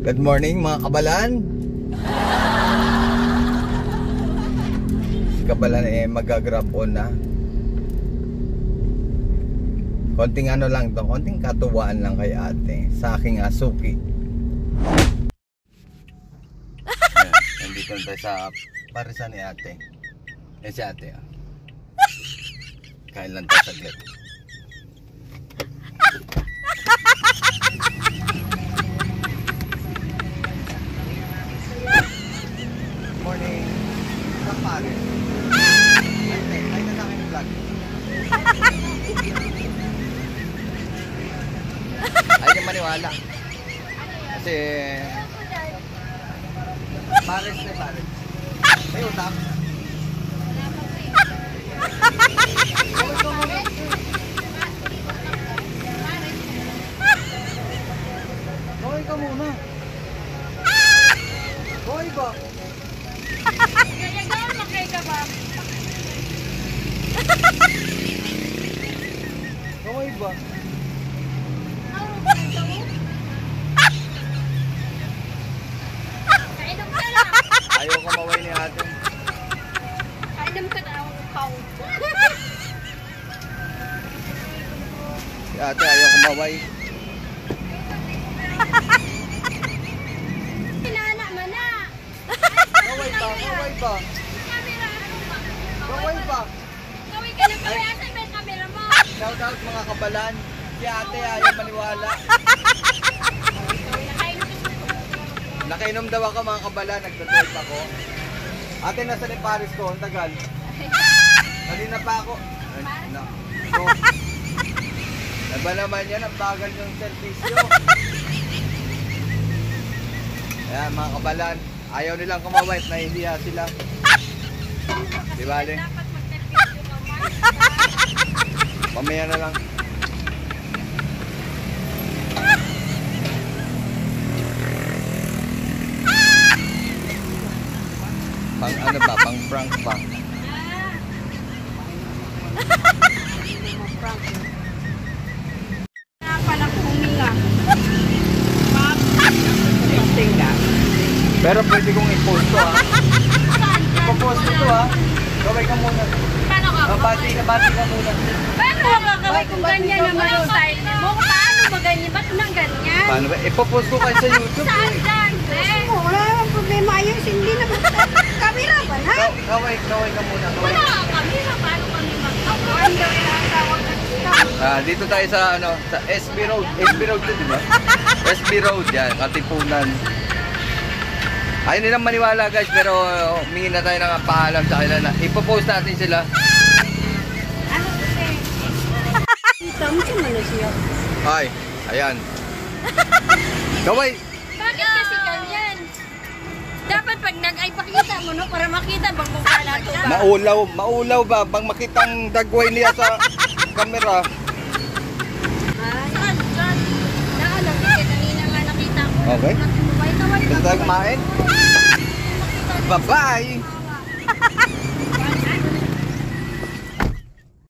Good morning mga kabalan. Si kabalan mag-grab on na. Konting ano lang to, konting katuwaan lang kay ate sa aking asuki. Nandito tayo sa parisan ni ate. Si ate kain lang tayo saglit. Morning. Saan pare? Ate, kain na namin yung vlog. Ay di maniwala. Kasi pares na pares. May utang. Gawin ka muna. Gawin ba? Kaya gawin makay ka ba? Gawin ba? Kainom ka lang. Ayaw ka maway ni ate. Kainom ka na ako ikaw. Si ate ayaw ka maway. Kinana man na. Gawin ba? Gawin ba? Camera ano ba? Gawin ba? Gawin ka lang kaya sa may camera mo. Shout out mga kabalan. Si ate ayaw maniwala. Nakainom daw ako mga kabalan. Nagtotolp ako. Ate nasa ni Paris ko. Ang tagal. Kanina pa ako. So, naba naman yan. Ang bagal yung servisyo. Ayan mga kabalan. Ayaw nilang kumawait. Nahihiya sila. Di bale? Dapat mag-televisyon ka, Mark. Pamaya na lang. Pang ano ba? Pang prank ba? Pala ko huminga. Pero pwede kong i-post to ha. I-post ko to ha. Gawin ka muna. Paano ka? Bati ka muna. Paano ka gagawin kung ganyan naman yung style mo? Paano ba ganyan? Ba't nang ganyan? Paano ba? I-post ko kayo sa YouTube. Saan dyan, eh? Wala namang problema. Ayos, hindi naman camera ba na? Gawin ka muna. Wala ka camera. Paano kami mag-award? Dito tayo sa ano, sa SB Road. SB Road 'to, di ba? SB Road yan, Katipunan. Ayaw nilang maniwala guys, pero humingi na tayo ng paalam sa kanila na ipopost natin sila. Ano kasi? Ito, mo na siya. Ay, ayan. Gaway! Bakit kasi ganyan? Dapat pag nag-ay pakita mo no para makita bang kung wala to ba? Maulaw ba? Pag makitang dagway niya sa camera. Saan? Naalam kasi kanina nga nakita ko. Okay. Taway-taway Gusto tayo kumain? Bye-bye!